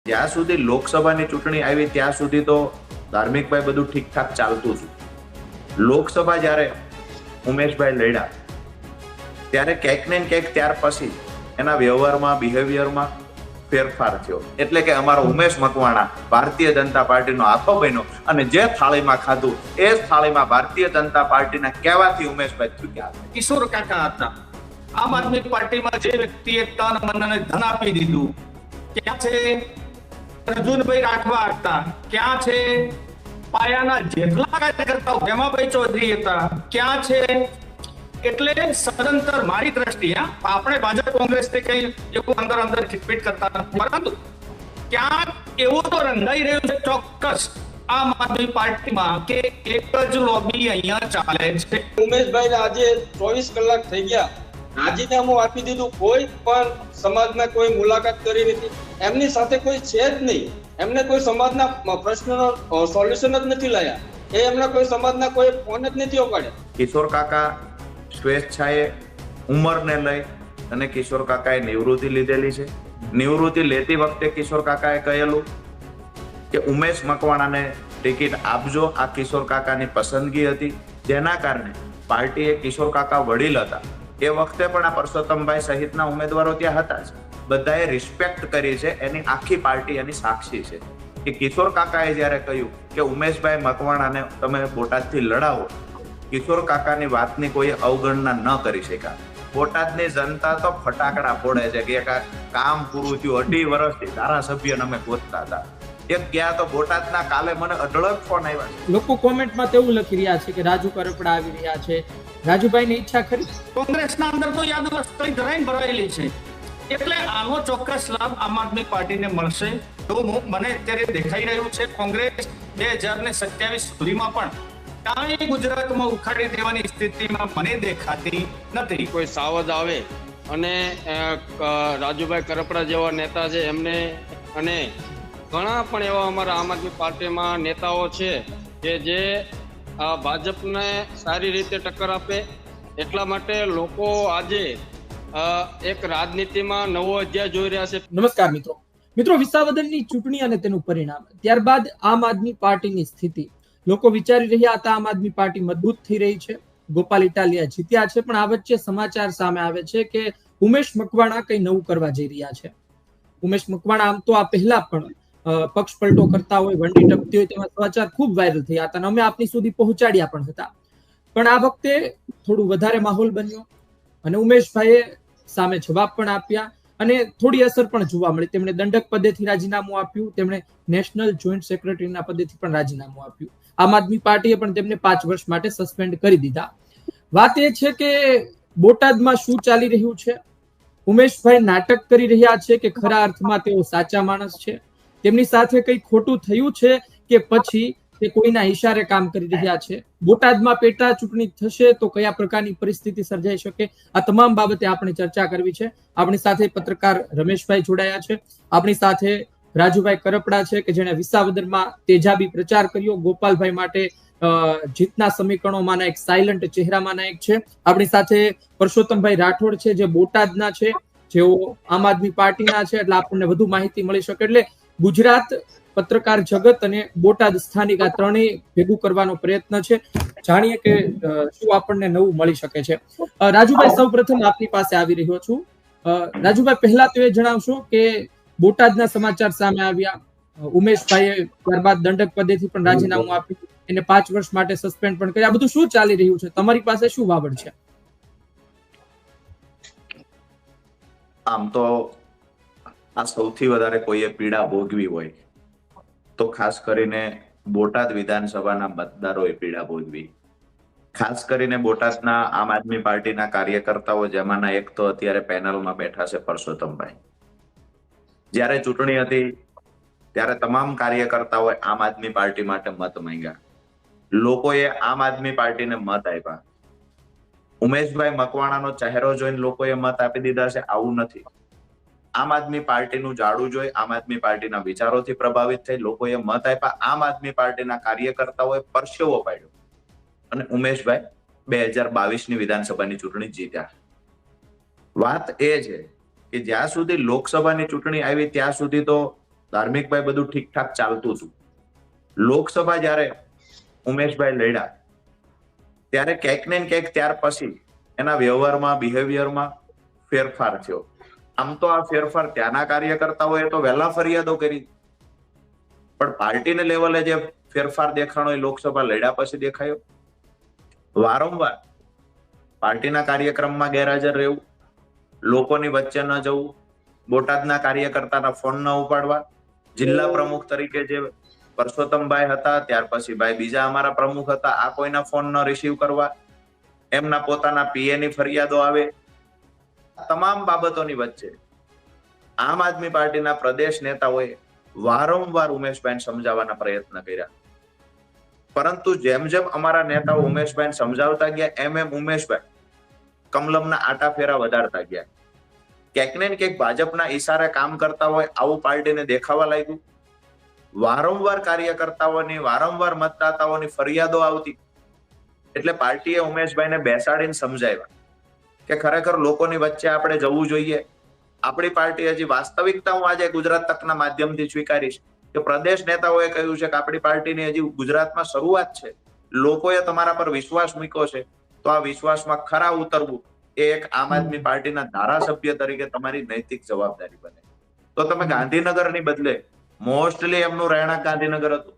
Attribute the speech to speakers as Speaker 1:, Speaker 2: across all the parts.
Speaker 1: જ્યાં સુધી લોકસભાની ચૂંટણી આવી ત્યાં સુધી તો ધાર્મિકભાઈ બધું ઠીકઠાક ચાલતું હતું. લોકસભા જ્યારે ઉમેશભાઈ લડ્યા ત્યારે ક્યાંક ને ક્યાંક ત્યાર પછી એના વ્યવહારમાં બિહેવિયરમાં ફેરફાર થયો. એટલે કે અમારો ઉમેશ મકવાણા ભારતીય જનતા પાર્ટીનો આખો બન્યો અને જે થાળીમાં ખાધું એ જ થાળીમાં ભારતીય જનતા પાર્ટીના કહેવાથી ઉમેશભાઈ ચૂક્યા.
Speaker 2: કિશોર કાકા હતા. આમ આદમી પાર્ટીમાં જે વ્યક્તિએ તન મન અને ધન આપી દીધું, ક્યાં છે અર્જુનભાઈ રાઠવા હતા, ક્યાં છે પાયાના જેટલા કાર્યકર્તાઓ હેમાભાઈ ચૌધરી હતા, ક્યાં છે? એટલે સદંતર મારી દ્રષ્ટિએ આપણે ભાજપ કોંગ્રેસને કઈ એવું અંદર અંદર ખીટપીટ કરતા નથી, પરંતુ ક્યાંક એવું તો રંગાઈ રહ્યું છે ચોક્કસ આમ આદમી પાર્ટીમાં કે એક જ લોબી અહીંયા ચાલે છે.
Speaker 3: ઉમેશભાઈ આજે 24 કલાક થઈ ગયા, રાજીનામું આપી દીધું, કોઈ પણ સમાજના કોઈ મુલાકાત કરી નથી, એમની સાથે કોઈ છે જ નહીં, એમને કોઈ સમાજના પ્રશ્નનો સોલ્યુશન જ નથી લાયા, એમના કોઈ સમાજના કોઈ ફોન જ નથી ઉપાડ્યા.
Speaker 1: કિશોર કાકા સ્વેચ્છાએ ઉંમરને લઈ અને કિશોર કાકાએ નિવૃત્તિ લીધેલી છે. નિવૃત્તિ લેતી વખતે કિશોર કાકાએ કહેલું કે ઉમેશ મકવાણાને ટિકિટ આપજો. આ કિશોર કાકાની પસંદગી હતી, જેના કારણે પાર્ટીએ કિશોર કાકા વડીલ હતા એ વખતે પણ આ પરસોત્તમભાઈ સહિતના ઉમેદવારો ત્યાં હતા જ. બધાએ રિસ્પેક્ટ કરી છે, એની આખી પાર્ટી એની સાક્ષી છે કે કિશોર કાકાએ જ્યારે કહ્યું કે ઉમેશભાઈ મકવાણાને તમે બોટાદથી લડાવો, કિશોર કાકાની વાતની કોઈ અવગણના ન કરી શક્યા. બોટાદની જનતા તો ફટાકડા ફોડે છે કે કામ પૂરું થયું. 2.5 વર્ષથી ધારાસભ્યને અમે ગોતતા હતા. એક ગયા તો બોટાદના કાલે મને અઢળક ફોન આવ્યા છે.
Speaker 4: લોકો કોમેન્ટમાં તેવું લખી રહ્યા છે કે રાજુ કરપડા આવી રહ્યા છે. રાજુભાઈની ઈચ્છા ખરી?
Speaker 2: કોંગ્રેસના અંદર તો યાદવસ્તી ધરાઈને ભરાયેલી છે, એટલે આનો ચોક્કસ લાભ આમ આદમી પાર્ટીને મળશે એવું મને અત્યારે દેખાઈ રહ્યું છે. કોંગ્રેસ 2027 સુધીમાં પણ કાંઈ ગુજરાતમાં ઉખાડી દેવાની સ્થિતિમાં મને દેખાતી નથી.
Speaker 3: કોઈ સાવધ આવે અને રાજુભાઈ કરપડા જેવા નેતા છે એમને, અને ઘણા પણ એવા અમારા આમ આદમી પાર્ટીમાં નેતાઓ છે કે જે ભાજપને સારી રીતે ટક્કર આપે. એટલા માટે લોકો આજે એક રાજનીતિમાં નવો અધ્યાય જોઈ રહ્યા છે.
Speaker 4: નમસ્કાર મિત્રો, વિસાવદરની ચૂંટણી અને તેનું પરિણામ, ત્યારબાદ આમ આદમી પાર્ટીની સ્થિતિ. લોકો વિચારી રહ્યા હતા આમ આદમી પાર્ટી મજબૂત થઈ રહી છે, ગોપાલ ઇટાલિયા જીત્યા છે, પણ આ વચ્ચે સમાચાર સામે આવે છે કે ઉમેશ મકવાણા કઈ નવું કરવા જઈ રહ્યા છે. ઉમેશ મકવાણા આમ તો આ પહેલા પણ પક્ષ પલટો કરતા હોય, વંડી ટપતી હોય તેવા સમાચાર ખૂબ વાયરલ થયા હતા અને અમે આપની સુધી પહોંચાડ્યા પણ હતા. પણ આ વખતે થોડું વધારે માહોલ બન્યો અને ઉમેશભાઈએ સામે જવાબ પણ આપ્યા અને થોડી અસર પણ જોવા મળી. તેમણે દંડક પદેથી રાજીનામું આપ્યું, તેમણે નેશનલ જોઈન્ટ સેક્રેટરીના પદેથી પણ રાજીનામું આપ્યું. આમ આદમી પાર્ટીએ પણ તેમને 5 વર્ષ માટે સસ્પેન્ડ કરી દીધા. વાત એ છે કે બોટાદમાં શું ચાલી રહ્યું છે? ઉમેશભાઈ નાટક કરી રહ્યા છે કે ખરા અર્થમાં તેઓ સાચા માણસ છે? તેમની સાથે કંઈ ખોટું થયું છે કે પછી તે કોઈના ઈશારે કામ કરી રહ્યા છે? બોટાદમાં પેટા ચૂંટણી થશે તો કયા પ્રકારની પરિસ્થિતિ સર્જાઈ શકે? આ તમામ બાબતે આપણે ચર્ચા કરવી છે. આપણી સાથે પત્રકાર રમેશભાઈ જોડાયા છે, આપણી સાથે રાજુભાઈ કરપડા છે કે જેણે વિસાવદરમાં તેજાબી પ્રચાર કર્યો, ગોપાલભાઈ માટે જીતના સમીકરણોમાંના એક સાયલન્ટ ચહેરામાંના એક છે. આપણી સાથે પરસોત્તમભાઈ રાઠોડ છે જે બોટાદના છે, જેઓ આમ આદમી પાર્ટીના છે, એટલે આપણને વધુ માહિતી મળી શકે. એટલે ગુજરાત પત્રકાર જગત અને બોટાદ સ્થાનિક આ ત્રણેય ભેગું કરવાનો પ્રયત્ન છે. જાણીએ કે શું આપણને નવું મળી શકે છે. રાજુભાઈ, સૌપ્રથમ આપની પાસે આવી રહ્યો છું. રાજુભાઈ, પહેલા તો એ જણાવશો કે બોટાદના સમાચાર સામે આવ્યા, ઉમેશભાઈએ ત્યારબાદ દંડક પદેથી પણ રાજીનામું આપ્યું, એને 5 વર્ષ માટે સસ્પેન્ડ પણ કર્યા. આ બધું શું ચાલી રહ્યું છે? તમારી પાસે શું વાવડ છે?
Speaker 1: આમ તો આ સૌથી વધારે કોઈએ પીડા ભોગવી હોય તો ખાસ કરીને બોટાદ વિધાનસભાના મતદારોએ પીડા ભોગવી. ખાસ કરીને બોટાદના આમ આદમી પાર્ટીના કાર્યકર્તાઓ, જેમાંના એક તો અત્યારે પેનલમાં બેઠા છે પરસોત્તમભાઈ. જ્યારે ચૂંટણી હતી ત્યારે તમામ કાર્યકર્તાઓએ આમ આદમી પાર્ટી માટે મત માંગ્યા. લોકોએ આમ આદમી પાર્ટીને મત આપ્યા. ઉમેશભાઈ મકવાણાનો ચહેરો જોઈને લોકોએ મત આપી દીધા છે, આવું નથી. આમ આદમી પાર્ટીનું જાડું જોઈ, આમ આદમી પાર્ટીના વિચારોથી પ્રભાવિત થઈ લોકોએ મત આપ્યા. આમ આદમી પાર્ટીના કાર્યકર્તાઓએ પરસેવો પાડ્યો અને ઉમેશભાઈ 2022ની વિધાનસભાની ચૂંટણી જીત્યા. વાત એ છે કે જ્યાં સુધી લોકસભાની ચૂંટણી આવી ત્યાં સુધી તો ધાર્મિકભાઈ બધું ઠીકઠાક ચાલતું હતું. લોકસભા જ્યારે ઉમેશભાઈ લડ્યા ત્યારે ક્યાંક ને ક્યાંક ત્યાર પછી એના વ્યવહારમાં, બિહેવિયરમાં ફેરફાર થયો. આમ તો આ ફેરફાર ત્યાંના કાર્યકર્તાઓએ તો વહેલા ફરિયાદો કરી, પણ પાર્ટીને લેવલે જે ફેરફાર દેખાણો એ લોકસભા લડ્યા પછી દેખાયો. વારંવાર પાર્ટીના કાર્યક્રમમાં ગેરહાજર રહેવું, લોકોની વચ્ચે ન જવું, બોટાદના કાર્યકર્તાના ફોન ન ઉપાડવા, જિલ્લા પ્રમુખ તરીકે જે પરસોત્તમભાઈ હતા, ત્યાર પછી ભાઈ બીજા અમારા પ્રમુખ હતા, આ કોઈના ફોન ન રિસીવ કરવા, એમના પોતાના પીએ ની ફરિયાદો આવે. તમામ બાબતોની વચ્ચે આમ આદમી પાર્ટીના પ્રદેશ નેતાઓએ વારંવાર ઉમેશભાઈને સમજાવવાના પ્રયત્ન કર્યા, પરંતુ જેમ જેમ અમારા નેતાઓ ઉમેશભાઈને સમજાવતા ગયા એમ ઉમેશભાઈ કમલમના આટા ફેરા વધારતા ગયા. ક્યાંક ને ક્યાંક ભાજપના ઈશારે કામ કરતા હોય આવું પાર્ટીને દેખાવા લાગ્યું. વારંવાર કાર્યકર્તાઓની, વારંવાર મતદાતાઓની ફરિયાદો આવતી, એટલે પાર્ટીએ ઉમેશભાઈને બેસાડીને સમજાવ્યા કે ખરેખર લોકોની વચ્ચે આપણે જવું જોઈએ. આપણી પાર્ટી હજી વાસ્તવિકતા હું આજે ગુજરાત તકના માધ્યમથી સ્વીકારીશ કે પ્રદેશ નેતાઓએ કહ્યું છે કે આપણી પાર્ટીની હજી ગુજરાતમાં શરૂઆત છે, લોકોએ તમારા પર વિશ્વાસ મૂક્યો છે, તો આ વિશ્વાસમાં ખરા ઉતરવું એ એક આમ આદમી પાર્ટીના ધારાસભ્ય તરીકે તમારી નૈતિક જવાબદારી બને. તો તમે ગાંધીનગરની બદલે, મોસ્ટલી એમનું રહેણાંક ગાંધીનગર હતું,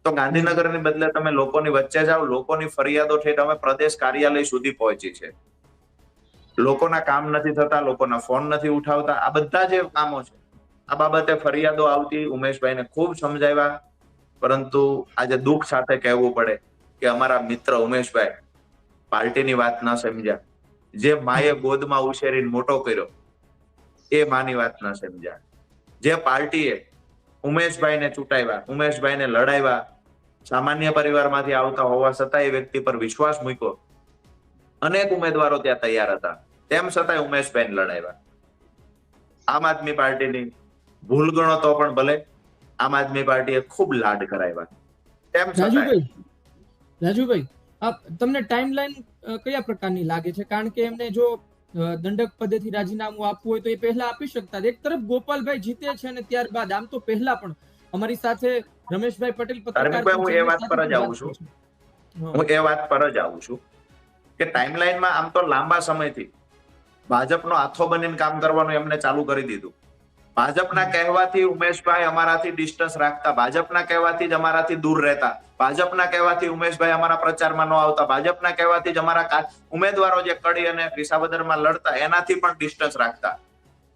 Speaker 1: તો ગાંધીનગરની બદલે તમે લોકોની વચ્ચે જાઓ, લોકોની ફરિયાદો ઠેઠ અમે પ્રદેશ કાર્યાલય સુધી પહોંચી છે. લોકોના કામ નથી થતા, લોકોના ફોન નથી ઉઠાવતા, આ બધા જે કામો છે આ બાબતે ફરિયાદો આવતી. ઉમેશભાઈને ખૂબ સમજાવ્યા, પરંતુ આજે દુઃખ સાથે કહેવું પડે કે અમારા મિત્ર ઉમેશભાઈ પાર્ટીની વાત ન સમજ્યા. જે માએ ગોદમાં ઉછેરીને મોટો કર્યો એ માની વાત ન સમજ્યા. જે પાર્ટીએ ઉમેશભાઈને ચૂંટાવ્યા, ઉમેશભાઈને લડાવ્યા, સામાન્ય પરિવારમાંથી આવતા હોવા છતાં એ વ્યક્તિ પર વિશ્વાસ મૂક્યો, અનેક ઉમેદવારો ત્યાં તૈયાર હતા, તેમ છતાંય ઉમેશભાઈને લડાવ્યા. આમ આદમી પાર્ટીની ભૂલ ગણો તો પણ ભલે, આમ આદમી પાર્ટીએ ખૂબ લાડ કરાવ્યા. તેમ
Speaker 4: રાજુભાઈ, તમને ટાઈમલાઈન કયા પ્રકારની લાગે છે? કારણ કે એમને જો દંડક પદેથી રાજીનામું આપવું હોય તો એ પહેલા આપી શકતા. એક તરફ ગોપાલભાઈ જીતે છે અને ત્યારબાદ આમ તો પહેલા પણ અમારી સાથે રમેશભાઈ પટેલ પત્રકાર,
Speaker 1: હું એ વાત પર જ આવું છું કે ટાઈમલાઈનમાં આમ તો લાંબા સમયથી ભાજપનો હાથો બનીને કામ કરવાનું એમને ચાલુ કરી દીધું. ભાજપના કહેવાથી ઉમેશભાઈ અમારાથી ડિસ્ટન્સ રાખતા, ભાજપના કહેવાથી જ અમારાથી દૂર રહેતા, ભાજપના કહેવાથી ઉમેશભાઈ અમારા પ્રચારમાં ન આવતા, ભાજપના કહેવાથી જ અમારા ઉમેદવારો જે કડી અને વિસાવદરમાં લડતા એનાથી પણ ડિસ્ટન્સ રાખતા,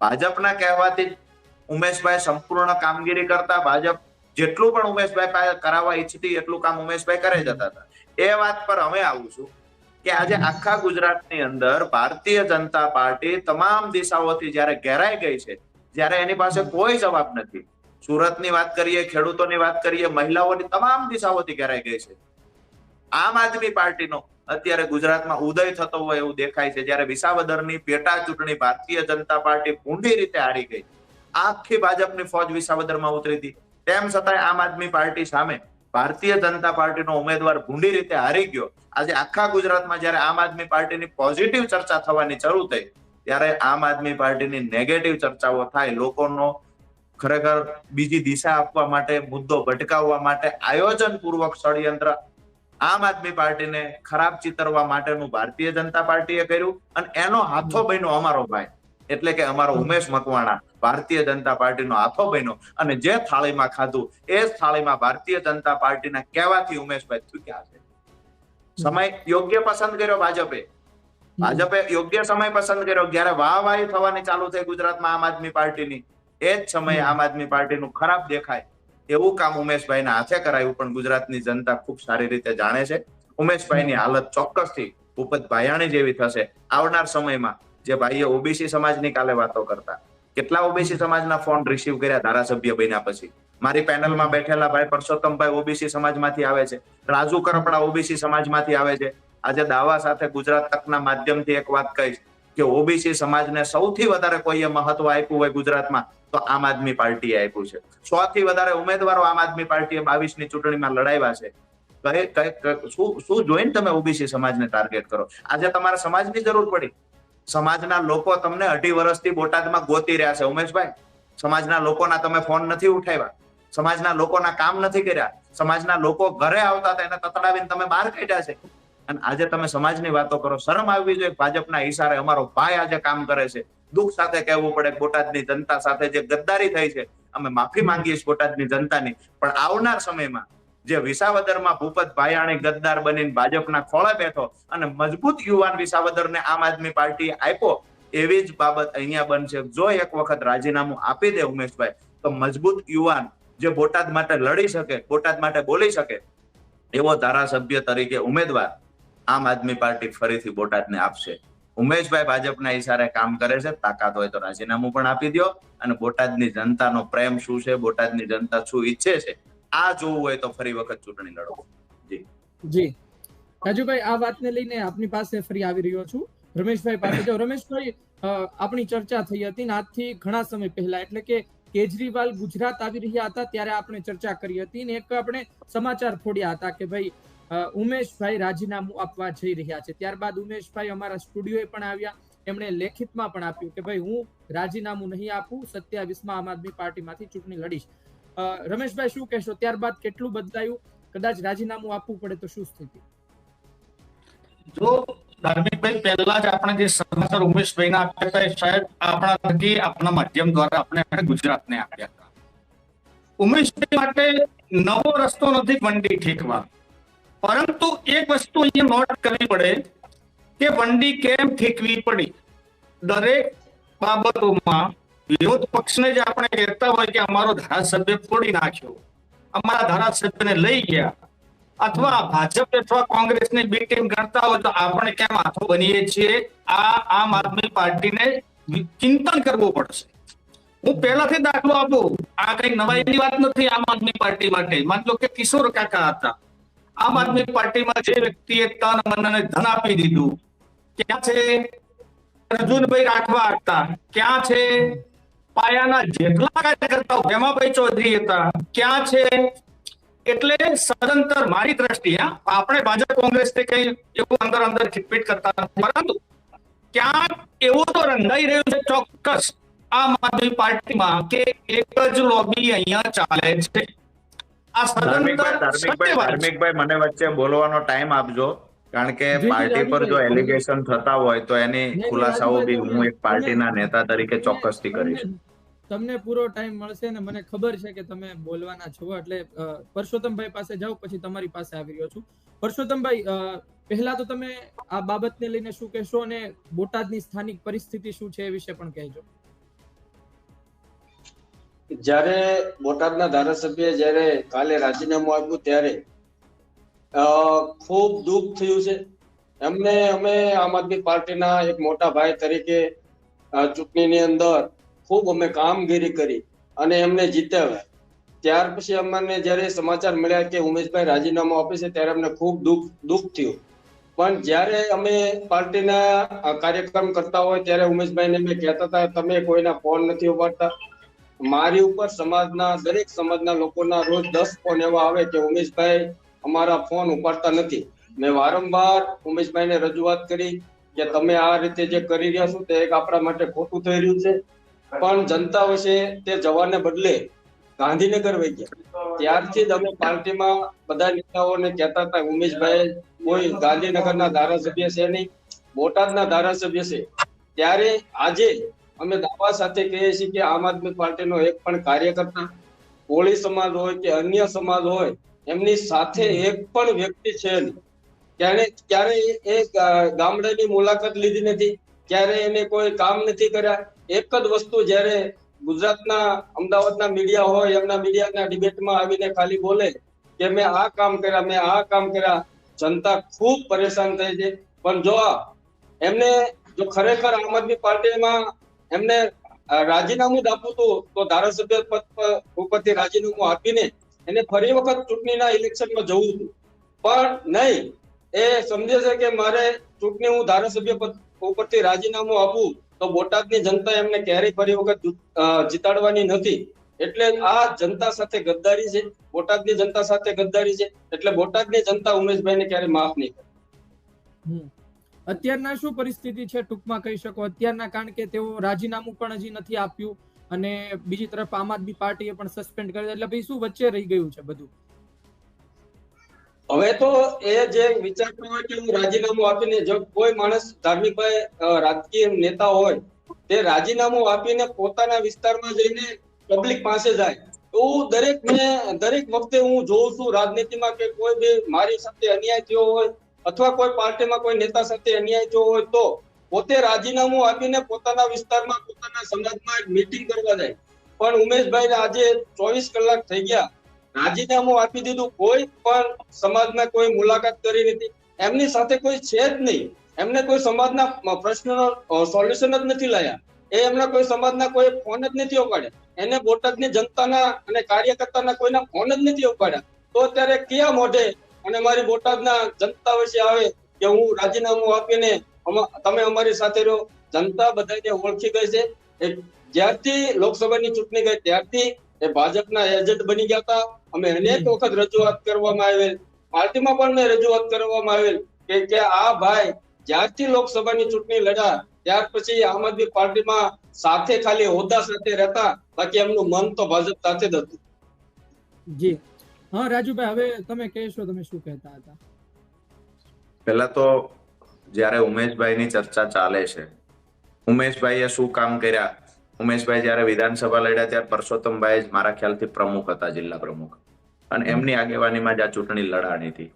Speaker 1: ભાજપના કહેવાથી જ ઉમેશભાઈ સંપૂર્ણ કામગીરી કરતા, ભાજપ જેટલું પણ ઉમેશભાઈ કરાવવા ઈચ્છતી એટલું કામ ઉમેશભાઈ કરે જતા હતા. એ વાત પર અમે આવું છું કે આજે આખા ગુજરાતની અંદર ભારતીય જનતા પાર્ટી તમામ દિશાઓથી જયારે ઘેરાઈ ગઈ છે, જયારે એની પાસે કોઈ જવાબ નથી, સુરતની વાત કરીએ, ખેડૂતોની વાત કરીએ, મહિલાઓની તમામ દિશાઓથી ઘેરાઈ ગઈ છે, આમ આદમી પાર્ટીનો અત્યારે ગુજરાતમાં ઉદય થતો હોય એવું દેખાય છે. જયારે વિસાવદરની પેટા ચૂંટણી ભારતીય જનતા પાર્ટી ઊંડી રીતે હારી ગઈ, આખી ભાજપની ફોજ વિસાવદરમાં ઉતરી હતી, તેમ છતાંય આમ આદમી પાર્ટી સામે ભારતીય જનતા પાર્ટીનો ઉમેદવાર ભૂંડી રીતે હારી ગયો. આજે આખા ગુજરાતમાં જયારે આમ આદમી પાર્ટીની પોઝિટિવ ચર્ચા થવાની શરૂ થઈ, ત્યારે આમ આદમી પાર્ટીની નેગેટિવ ચર્ચાઓ થાય, લોકોનો ખરેખર બીજી દિશા આપવા માટે, મુદ્દો ભટકાવવા માટે આયોજન પૂર્વક ષડયંત્ર આમ આદમી પાર્ટીને ખરાબ ચિતરવા માટેનું ભારતીય જનતા પાર્ટીએ કર્યું, અને એનો હાથો બન્યો અમારો ભાઈ, એટલે કે અમારો ઉમેશ મકવાણા ભારતીય જનતા પાર્ટીનો હાથો બન્યો, અને જે થાળીમાં ખાધું એ જ થાળીમાં ભારતીય જનતા પાર્ટીના કહેવાથી ઉમેશભાઈ ચૂક્યા છે. સમય યોગ્ય પસંદ કર્યો ભાજપે યોગ્ય સમય પસંદ કર્યો. જયારે વાહવાહી થવાની ચાલુ થઈ ગુજરાતમાં આમ આદમી પાર્ટીની, એ જ સમયે આમ આદમી પાર્ટીનું ખરાબ દેખાય એવું કામ ઉમેશભાઈના હાથે કરાયું. પણ ગુજરાતની જનતા ખૂબ સારી રીતે જાણે છે ઉમેશભાઈની હાલત ચોક્કસથી ભૂપત ભાયાણી જેવી થશે આવનાર સમયમાં. જે ભાઈએ ઓબીસી સમાજની કાલે વાતો કરતા, કેટલા ઓબીસી સમાજના ફોન રિસીવ કર્યા ધારાસભ્ય બન્યા પછી? મારી પેનલમાં બેઠેલા ભાઈ પરસોત્તમભાઈ ઓબીસી સમાજમાંથી આવે છે, રાજુ કરપડા ઓબીસી સમાજમાંથી આવે છે. આજે દાવા સાથે ગુજરાત તકના માધ્યમથી એક વાત કહીશ કે ઓબીસી સમાજને સૌથી વધારે કોઈએ મહત્વ આપ્યું હોય ગુજરાતમાં તો આમ આદમી પાર્ટીએ આપ્યું છે. 100 થી વધારે ઉમેદવારો આમ આદમી પાર્ટીએ 22ની ચૂંટણીમાં લડાવ્યા છે. શું જોઈને તમે ઓબીસી સમાજને ટાર્ગેટ કરો? આજે તમારા સમાજની જરૂર પડી, સમાજના લોકો તમને 2.5 વર્ષથી બોટાદમાં ગોતી રહ્યા છે ઉમેશભાઈ. સમાજના લોકોના તમે ફોન નથી ઉઠાવ્યા, સમાજના લોકોના કામ નથી કર્યા, સમાજના લોકો ઘરે આવતા હતા એને તતડાવીને તમે બહાર કાઢ્યા છે. અને આજે તમે સમાજની વાતો કરો. શરમ આવવી જોઈએ. ભાજપના ઈશારે અમારો ભાઈ આજે કામ કરે છે. દુઃખ સાથે કહેવું પડે બોટાદની જનતા સાથે જે ગદ્દારી થઈ છે, અમે માફી માંગીએ છીએ બોટાદની જનતાની. પણ આવનાર સમયમાં જે વિસાવદરમાં ભૂપત ભાયાણી ગદ્દાર બનીને ભાજપના ખોળે બેઠો અને મજબૂત યુવાન વિસાવદરને આમ આદમી પાર્ટી આપ્યો, એવી જ બાબત અહીંયા બનશે. જો એક વખત રાજીનામું આપી દે ઉમેશભાઈ, તો મજબૂત યુવાન જે બોટાદ માટે લડી શકે, બોટાદ માટે બોલી શકે એવો ધારાસભ્ય તરીકે ઉમેદવાર આમ આદમી પાર્ટી ફરીથી બોટાદને આપશે. ઉમેશભાઈ ભાજપના ઈશારે કામ કરે છે. તાકાત હોય તો રાજીનામું પણ આપી દો અને બોટાદની જનતાનો પ્રેમ શું છે, બોટાદની જનતા શું ઈચ્છે છે, આ જોવું હોય તો ફરી વખત ચૂંટણી લડો.
Speaker 4: જી રાજુભાઈ, આ વાતને લઈને આપની પાસે ફરી આવી રહ્યો છું. રમેશભાઈ પાસે જાઓ. રમેશભાઈ, આપણી ચર્ચા થઈ હતી ને આજથી ઘણા સમય પહેલા, એટલે કે કેજરીવાલ ગુજરાત આવી રહ્યા હતા ત્યારે આપણે ચર્ચા કરી હતી ને એક આપણે સમાચાર ફોડ્યા હતા કે ભાઈ ઉમેશભાઈ રાજીનામું આપવા જઈ રહ્યા છે. ત્યારબાદ ઉમેશભાઈ અમારા સ્ટુડિયોએ પણ આવ્યા, એમણે લેખિતમાં પણ આપ્યું કે ભાઈ હું રાજીનામું નહીં આપું, 27માં આમ આદમી પાર્ટીમાંથી ચૂંટણી લડીશ. રમેશભાઈ શું કહેશો? ત્યારબાદ કેટલું બદલાયું? કદાચ રાજીનામું આપવું પડે તો શું સ્થિતિ?
Speaker 2: જો ધાર્મિકભાઈ, પહેલા જ આપણે જે સમાચાર ઉમેશભાઈ ના આપ્યા હતા, સાહેબ આપણા થકી આપણા માધ્યમ દ્વારા આપણે ગુજરાતને આપ્યા હતા. ઉમેશભાઈ માટે નવો રસ્તો નથી વંડી ઠીકવા, પરંતુ એક વસ્તુ અહીંયા નોટ કરવી પડે કે વંડી કેમ ઠીકવી પડી. દરેક બાબતોમાં વિરોધ પક્ષને જે આપણે કહેતા હોય કે અમારો ધારાસભ્ય ફોડી નાખ્યો, અમારા ધારાસભ્યને લઈ ગયા, અથવા ભાજપ અથવા કોંગ્રેસની બી ટીમ ગણતા હોય તો આપણે કેમ હાથો બનીએ છીએ, આ આમ આદમી પાર્ટીને ચિંતન કરવું પડશે. હું પહેલાથી દાખલો આપું, આ કઈ નવાઈની વાત નથી. આમ આદમી પાર્ટી માટે માની લો કે કિશોર કાકા હતા. આમ આદમી પાર્ટીમાં જે વ્યક્તિએ તન મન અને ધન આપી દીધું, ક્યાં છે અર્જુનભાઈ રાઠવા હતા, ક્યાં છે પાયાના જેટલા કાર્યકર્તાઓ ભેમાભાઈ ચૌધરી હતા, ક્યાં છે? એટલે સદંતર મારી દ્રષ્ટિએ આપણે ભાજપ કોંગ્રેસથી કઈ એવું અંદર અંદર ખીટપીટ કરતા નથી, પરંતુ ક્યાંક એવું તો રંગાઈ રહ્યું છે ચોક્કસ આમ આદમી પાર્ટીમાં કે એક જ લોબી અહીંયા ચાલે છે. આ
Speaker 1: ધાર્મિકભાઈ, મને વચ્ચે બોલવાનો ટાઈમ આપજો, કારણ કે પાર્ટી પર જો એલિગેશન થતા હોય તો એની ખુલાસાઓ બી હું એક પાર્ટીના નેતા તરીકે ચોક્કસથી કરીશ.
Speaker 4: તમને પૂરો ટાઈમ મળશે ને મને ખબર છે કે તમે બોલવાના છો, એટલે પરસોત્તમભાઈ પાસે જાઓ, પછી તમારી પાસે આવી રહ્યો છું. પરસોત્તમભાઈ, પહેલા તો તમે આ બાબતને લઈને શું કહેશો અને બોટાદની સ્થાનિક પરિસ્થિતિ શું છે એ વિશે પણ કહેજો.
Speaker 3: જ્યારે બોટાદના ધારાસભ્ય જ્યારે કાલે રાજીનામું આપ્યું ત્યારે ખૂબ દુઃખ થયું છે. અમે આમ આદમી પાર્ટીના એક મોટા ભાઈ તરીકે ચૂંટણીની અંદર ખૂબ અમે કામગીરી કરી અને એમને જીતાવ્યા. ત્યાર પછી અમને જયારે સમાચાર મળ્યા કે ઉમેશભાઈ રાજીનામું આપે છે ત્યારે અમને ખૂબ દુઃખ થયું. પણ જયારે અમે પાર્ટીના કાર્યક્રમ કરતા હોય ત્યારે ઉમેશભાઈને અમે કહેતા હતા તમે કોઈના ફોન નથી ઉપાડતા. મારી ઉપર દરેક સમાજના લોકોના રોજ 10 ફોન એવા આવે કે ઉમેશભાઈ અમારા ફોન ઉપાડતા નથી. મેં વારંવાર ઉમેશભાઈને રજૂઆત કરી કે તમે આ રીતે જે કરી રહ્યા છો તે એક આપણા માટે ખોટું થઈ રહ્યું છે. પણ જનતા વિશે તે જવાને બદલે ગાંધીનગર વહી ગયા. ત્યારથી જ અમે પાર્ટીમાં બધા નેતાઓને કહેતા હતા ઉમેશભાઈ કોઈ ગાંધીનગરના ધારાસભ્ય છે નહીં, બોટાદના ધારાસભ્ય છે. ત્યારે આજે અમે દાવા સાથે કહીએ છીએ કે આમ આદમી પાર્ટીનો એક પણ કાર્યકર્તા, કોળી સમાજ હોય કે અન્ય સમાજ હોય, એમની સાથે એક પણ વ્યક્તિ છે નહીં. ક્યારે એ ગામડાની મુલાકાત લીધી નથી, ક્યારે એને કોઈ કામ નથી કર્યા. એક જ વસ્તુ જયારે ગુજરાતના અમદાવાદના મીડિયા હોય એમના મીડિયાના ડિબેટમાં આવીને ખાલી બોલે કે મેં આ કામ કર્યા, મેં આ કામ કર્યા, જનતા ખૂબ પરેશાન થઈ છે. પણ જો એમને જો ખરેખર આમ આદમી પાર્ટીમાં એમને રાજીનામું આપવું તો ધારાસભ્ય પદ ઉપરથી રાજીનામું આપીને એને ફરી વખત ચૂંટણીના ઇલેક્શનમાં જવું હતું. પણ નહીં, એ સમજે છે કે મારે ચૂંટણી હું ધારાસભ્ય પદ ઉપરથી રાજીનામું આપું તો બોટાદની જનતા એમને ક્યારેય ફરી વખત જીતાડવાની નથી. એટલે આ જનતા સાથે ગદ્દારી છે, બોટાદની જનતા સાથે ગદ્દારી છે. એટલે બોટાદની જનતા ઉમેશભાઈને ક્યારેય માફ નહીં કરે.
Speaker 4: અત્યારના શું પરિસ્થિતિ છે ટૂંકમાં કહી શકો અત્યારના? કારણ કે તેઓ રાજીનામું પણ હજી નથી આપ્યું, અને બીજી તરફ આમ આદમી પાર્ટીએ પણ સસ્પેન્ડ કરી દીધા. એટલે ભાઈ શું વચ્ચે રહી ગયું છે બધું?
Speaker 3: હવે તો એ જે વિચારતો હોય કે હું રાજીનામું આપીને, જો કોઈ માણસ ધાર્મિકભાઈ રાજકીય નેતા હોય તે રાજીનામું આપીને પોતાના વિસ્તારમાં જઈને પબ્લિક પાસે જાય, તો દરેક વખતે હું જોઉં છું રાજનીતિમાં કે કોઈ બી મારી સાથે અન્યાય થયો હોય અથવા કોઈ પાર્ટીમાં કોઈ નેતા સાથે અન્યાય થયો હોય તો પોતે રાજીનામું આપીને પોતાના વિસ્તારમાં પોતાના સમાજમાં એક મીટિંગ કરવા જાય. પણ ઉમેશભાઈ આજે 24 કલાક થઈ ગયા, રાજીનામું આપી દીધું, કોઈ પણ સમાજમાં કોઈ મુલાકાત કરી નથી, એમની સાથે કોઈ છે જ નહીં. એમને કોઈ સમાજના પ્રશ્નનો સોલ્યુશન જ નથી લાયા. એમના કોઈ સમાજના કોઈ ફોન જ નથી ઉપાડ્યા. એને બોટાદની જનતાના અને કાર્યકર્તાના કોઈના ફોન જ નથી ઉપાડ્યા. તો અત્યારે કયા મોઢે અને મારી બોટાદના જનતા વિશે આવે કે હું રાજીનામું આપીને તમે અમારી સાથે રહો? જનતા બધાને ઓળખી ગઈ છે. જ્યારથી લોકસભાની ચૂંટણી ગઈ ત્યારથી એ ભાજપના એજન્ટ બની ગયા હતા. અમે અનેક વખત રજૂઆત કરવામાં આવેલ, પાર્ટીમાં પણ મેં રજૂઆત કરવામાં આવેલ કે આ ભાઈ જ્યારથી લોકસભાની ચૂંટણી લડ્યા ત્યાર પછી આમ આદમી પાર્ટીમાં સાથે ખાલી હોદ્દા સાથે રહેતા, બાકી એમનું મન તો ભાજપ સાથે જ હતું.
Speaker 4: જી હા રાજુભાઈ, હવે તમે કહેશો, તમે શું કહેતા હતા?
Speaker 1: પહેલા તો જ્યારે ઉમેશભાઈની ચર્ચા ચાલે છે, ઉમેશભાઈએ શું કામ કર્યા? ઉમેશભાઈ જ્યારે વિધાનસભા લડ્યા ત્યારે પરસોત્તમભાઈ જ મારા ખ્યાલથી પ્રમુખ હતા, જિલ્લા પ્રમુખ, અને એમની આગેવાનીમાં જ આ ચૂંટણી લડાણી હતી.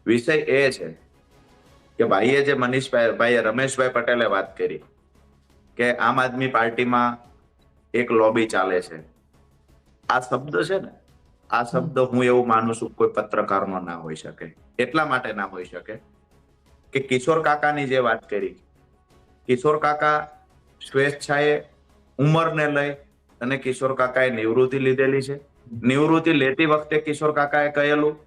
Speaker 1: વિષય એ છે કે ભાઈએ જે મનીષભાઈએ રમેશભાઈ પટેલે વાત કરી કે આમ આદમી પાર્ટીમાં એક લોબી ચાલે છે. આ શબ્દ છે ને, આ શબ્દ હું એવું માનું છું કોઈ પત્રકારનો ના હોઈ શકે. એટલા માટે ના હોઈ શકે કે કિશોર કાકાની જે વાત કરી, કિશોર કાકા સ્વેચ્છાએ ઉંમરને લઈ અને કિશોર કાકાએ નિવૃત્તિ લીધેલી છે. નિવૃત્તિ લેતી વખતે કિશોર કાકાએ કહેલું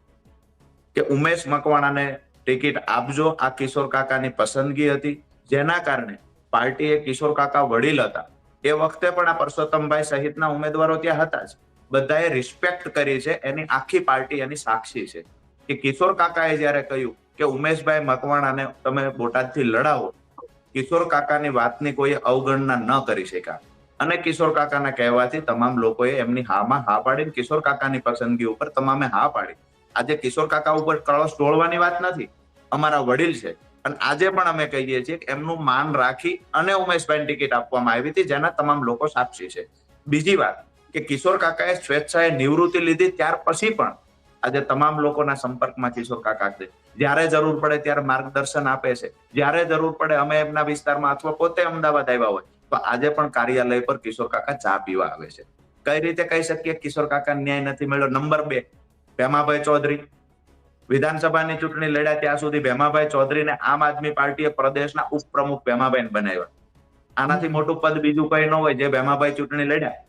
Speaker 1: કે ઉમેશ મકવાણાને ટિકિટ આપજો. આ કિશોર કાકાની પસંદગી હતી, જેના કારણે પાર્ટીએ કિશોર કાકા વડીલ હતા એ વખતે પણ આ પરસોત્તમભાઈ સહિતના ઉમેદવારો ત્યાં હતા જ. બધાએ રિસ્પેક્ટ કરી છે, એની આખી પાર્ટી એની સાક્ષી છે કે કિશોર કાકાએ જયારે કહ્યું કે ઉમેશભાઈ મકવાણાને તમે બોટાદથી લડાવો, કિશોર કાકાની વાતની કોઈ અવગણના ન કરી શક્યા. અને કિશોર કાકાના કહેવાથી તમામ લોકોએ એમની હામાં હા પાડી, કિશોર કાકાની પસંદગી ઉપર તમામે હા પાડી. આજે કિશોર કાકા ઉપર કળશ ઢોળવાની વાત નથી, અમારા વડીલ છે. અને આજે પણ અમે કહીએ છીએ કે એમનું માન રાખી અને ઉમેશભાઈને ટિકિટ આપવામાં આવી હતી, જેના તમામ લોકો સાક્ષી છે. બીજી વાત કે કિશોર કાકાએ સ્વેચ્છાએ નિવૃત્તિ લીધી ત્યાર પછી પણ આજે તમામ લોકોના સંપર્કમાં કિશોર કાકા છે. જ્યારે જરૂર પડે ત્યારે માર્ગદર્શન આપે છે. જ્યારે જરૂર પડે અમે એમના વિસ્તારમાં અથવા પોતે અમદાવાદ આવ્યા હોય તો આજે પણ કાર્યાલય પર કિશોર કાકા ચા પીવા આવે છે. કઈ રીતે કહી શકીએ કિશોર કાકા ન્યાય નથી મળ્યો? નંબર 2, ભેમાભાઈ ચૌધરી વિધાનસભાની ચૂંટણી લડ્યા ત્યાં સુધી ભેમાભાઈ ચૌધરીને આમ આદમી પાર્ટીએ પ્રદેશના ઉપપ્રમુખ ભેમાભાઈને બનાવ્યા. આનાથી મોટું પદ બીજું કઈ ન હોય. જે ભેમાભાઈ ચૂંટણી લડ્યા,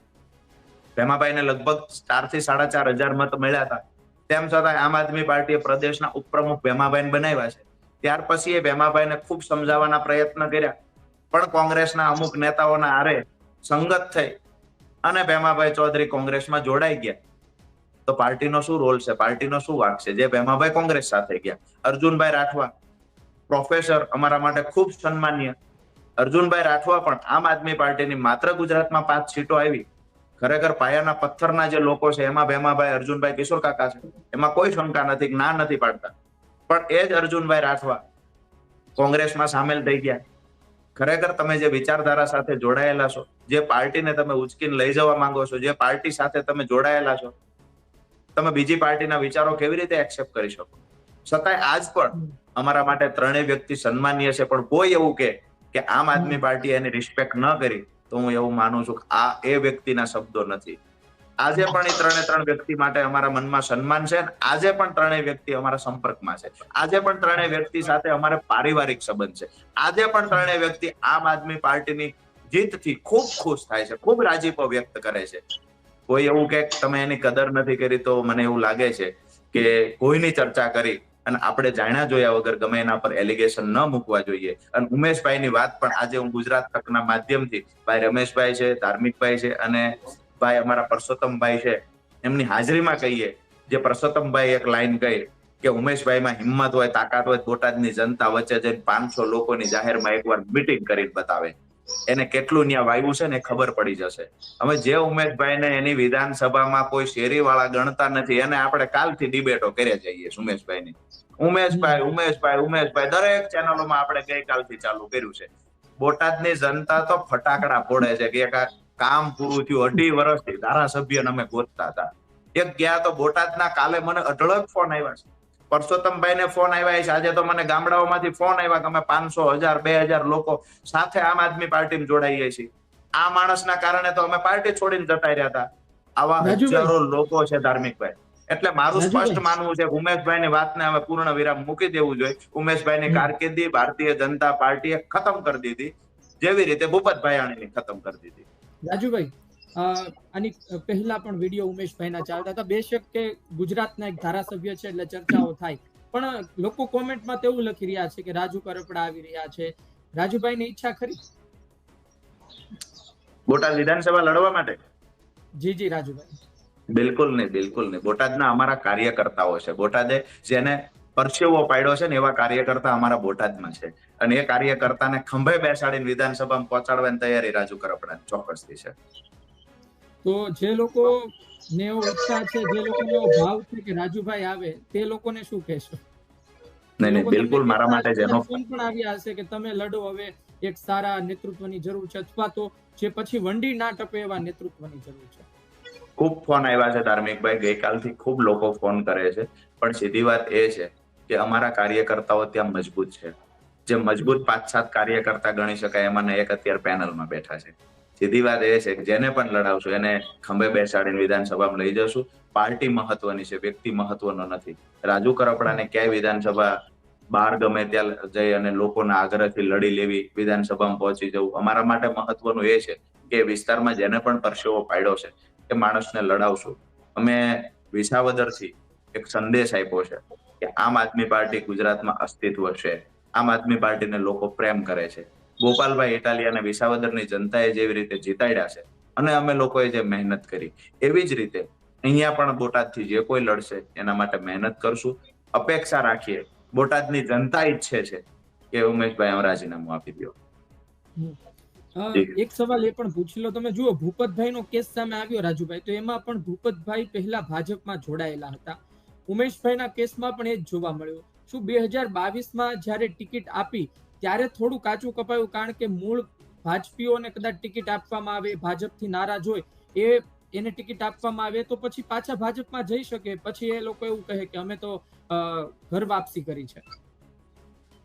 Speaker 1: ભેમાભાઈને લગભગ 4,000 થી 4,500 મત મળ્યા હતા. તેમ છતાં આમ આદમી પાર્ટીએ પ્રદેશના ઉપપ્રમુખ ભેમાભાઈને બનાવ્યા છે. ત્યાર પછી એ ભેમાભાઈને ખૂબ સમજાવવાના પ્રયત્ન કર્યા, પણ કોંગ્રેસના અમુક નેતાઓના આરે સંગત થઈ અને ભેમાભાઈ ચૌધરી કોંગ્રેસમાં જોડાઈ ગયા. તો પાર્ટીનો શું રોલ છે? પાર્ટીનો શું વાંક છે? જે ભેમાભાઈ કોંગ્રેસ સાથે ગયા. અર્જુનભાઈ રાઠવા પ્રોફેસર, અમારા માટે ખૂબ સન્માનીય. અર્જુનભાઈ રાઠવા પણ આમ આદમી પાર્ટીની માત્ર ગુજરાતમાં 5 સીટો આવી. ખરેખર પાયાના પથ્થરના જે લોકો છે એમાં ભેમાભાઈ, અર્જુનભાઈ, કિશોર કાકા છે, એમાં કોઈ શંકા નથી, ના નથી પાડતા. પણ એ જ અર્જુનભાઈ રાઠવા કોંગ્રેસમાં સામેલ થઈ ગયા. ખરેખર તમે જે વિચારધારા સાથે જોડાયેલા છો, જે પાર્ટીને તમે ઉચકીને લઈ જવા માંગો છો, જે પાર્ટી સાથે તમે જોડાયેલા છો, તમે બીજી પાર્ટીના વિચારો કેવી રીતે એક્સેપ્ટ કરી શકો? છતાંય આજ પણ અમારા માટે ત્રણેય વ્યક્તિ સન્માનીય છે. પણ કોઈ એવું કે આમ આદમી પાર્ટી એની રિસ્પેક્ટ ન કરી, તો હું એવું માનું છું કે આ એ વ્યક્તિના શબ્દો નથી. આજે પણ એ ત્રણ વ્યક્તિ માટે અમારા મનમાં સન્માન છે. આજે પણ ત્રણેય વ્યક્તિ અમારા સંપર્કમાં છે. આજે પણ ત્રણેય વ્યક્તિ સાથે અમારે પારિવારિક સંબંધ છે. આજે પણ ત્રણેય વ્યક્તિ આમ આદમી પાર્ટીની જીતથી ખૂબ ખુશ થાય છે, ખૂબ રાજીપો વ્યક્ત કરે છે. કોઈ એવું કે તમે એની કદર નથી કરી, તો મને એવું લાગે છે કે કોઈની ચર્ચા કરી અને આપણે જાણ્યા જોયા વગર ગમે એના પર એલિગેશન ન મૂકવા જોઈએ. અને ઉમેશભાઈની વાત પણ આજે હું ગુજરાત તકના માધ્યમથી, ભાઈ રમેશભાઈ છે, ધાર્મિકભાઈ છે અને ભાઈ અમારા પરસોત્તમભાઈ છે, એમની હાજરીમાં કહીએ. જે પરસોત્તમભાઈ એક લાઈન કહી કે ઉમેશભાઈમાં હિંમત હોય, તાકાત હોય, બોટાદની જનતા વચ્ચે જઈને 500 લોકોની જાહેરમાં એકવાર મીટિંગ કરીને બતાવે. એને કેટલું ન્યા વાયુ છે ને ખબર પડી જશે. અમે જે ઉમેશભાઈને એની વિધાનસભામાં કોઈ શેરીવાળા ગણતા નથી, એને આપણે કાલથી ડિબેટો કરે જઈએ ઉમેશભાઈની. ઉમેશભાઈ દરેક ચેનલોમાં આપણે ગઈકાલથી ચાલુ કર્યું છે. બોટાદની જનતા તો ફટાકડા ફોડે છે કે કામ પૂરું થયું. 2.5 વર્ષથી ધારાસભ્યને અમે ગોતતા હતા. એક ગયા તો બોટાદના કાલે મને અઢળક ફોન આવ્યા છે. પરસોત્તમભાઈને ફોન આવ્યા છે. આજે તો મને ગામડાઓમાંથી ફોન આવ્યા કે અમે 500, 1000, 2000 લોકો સાથે આમ આદમી પાર્ટીમાં જોડાઈએ છીએ. આ માણસના કારણે તો અમે પાર્ટી છોડીને જતા રહ્યા હતા. આવા હજારો લોકો છે ધાર્મિકભાઈ. એટલે મારું સ્પષ્ટ માનવું છે કે ઉમેશભાઈની વાતને હવે પૂર્ણ વિરામ મૂકી દેવું જોઈએ. ઉમેશભાઈની કારકિર્દી ભારતીય જનતા પાર્ટીએ ખતમ કરી દીધી, જેવી રીતે ભૂપતભાઈ ખતમ કરી દીધી.
Speaker 4: રાજુભાઈ, આની પહેલા પણ વિડીયો ઉમેશભાઈના ચાલતા હતા. બેશક કે ગુજરાતના એક ધારાસભ્ય છે એટલે ચર્ચાઓ થાય, પણ લોકો કોમેન્ટમાં તેવું લખી રહ્યા છે કે રાજુ કરપડા આવી રહ્યા છે. રાજુભાઈની ઈચ્છા ખરી
Speaker 1: બોટાદ વિધાનસભા લડવા માટે?
Speaker 4: જી રાજુભાઈ.
Speaker 1: બિલકુલ નહીં. બોટાદના અમારા કાર્યકર્તાઓ છે. બોટાદે જેને પરસેવો પાડ્યો છે ને એવા કાર્યકર્તા અમારા બોટાદમાં છે, અને એ કાર્યકર્તાને ખંભે બેસાડીને વિધાનસભામાં પહોંચાડવાની તૈયારી રાજુ કરપડા ચોક્કસથી છે.
Speaker 4: તો જે લોકો ને એવો ઉત્સાહ છે, જે લોકોનો ભાવ છે કે રાજુભાઈ આવે, તે લોકોને શું કહેશો?
Speaker 1: નહીં, બિલકુલ મારા માટે જેનો
Speaker 4: ફોન પણ આવ્યા હશે કે તમે લડો, હવે એક સારા નેતૃત્વની જરૂર છે, અથવા તો જે પછી વંડી ના ટપે એવા નેતૃત્વની જરૂર છે.
Speaker 1: ખૂબ ફોન આવ્યા છે ધાર્મિકભાઈ. ગઈકાલથી ખૂબ લોકો ફોન કરે છે, પણ સીધી વાત એ છે કે અમારા કાર્યકર્તાઓ ત્યાં મજબૂત છે. જે મજબૂત 5-7 કાર્યકર્તા ગણી શકાય એમાંના એક અત્યારે પેનલમાં બેઠા છે. સીધી વાત એ છે કે જેને પણ લડાવશું એને ખંભે બેસાડીને વિધાનસભામાં લઈ જશું. પાર્ટી મહત્વની છે, વ્યક્તિ મહત્વનો નથી. રાજુ કરપડાને ક્યાંય વિધાનસભા બહાર ગમે ત્યાં જઈ અને લોકોના આગ્રહથી લડી લેવી, વિધાનસભામાં પહોંચી જવું અમારા માટે મહત્વનું એ છે કે વિસ્તારમાં જેને પણ પરસેવો પાડ્યો છે એ માણસને લડાવશું. અમે વિસાવદરથી એક સંદેશ આપ્યો છે કે આમ આદમી પાર્ટી ગુજરાતમાં અસ્તિત્વ છે. આમ આદમી પાર્ટીને લોકો પ્રેમ કરે છે. ગોપાલભાઈ ઇટાલિયાને વિસાવદરની જનતાએ જેવી રીતે જીતાડ્યા છે અને અમે લોકોએ જે મહેનત કરી, એવી જ રીતે અહીંયા પણ બોટાદથી જે કોઈ લડશે એના માટે મહેનત કરશું. અપેક્ષા રાખીએ, બોટાદની જનતા ઈચ્છે છે કે ઉમેશભાઈ રાજીનામું આપી દો.
Speaker 4: એક સવાલ એ પણ પૂછી લો, તમે જુઓ ભૂપતભાઈનો કેસ સામે આવ્યો રાજુભાઈ, તો એમાં પણ ભૂપતભાઈ પહેલા ભાજપમાં જોડાયેલા હતા. ઉમેશભાઈના કેસમાં પણ એ જ જોવા મળ્યું. શું 2022માં જ્યારે ટિકિટ આપી ત્યારે થોડું કાચું કપાયું, કારણ કે મૂળ ભાજપીઓને કદાચ ટિકિટ આપવામાં આવે, ભાજપથી નારાજ હોય એને ટિકિટ આપવામાં આવે તો પછી પાછા ભાજપમાં જઈ શકે, પછી એ લોકો એવું કહે કે અમે તો ઘર વાપસી કરી છે?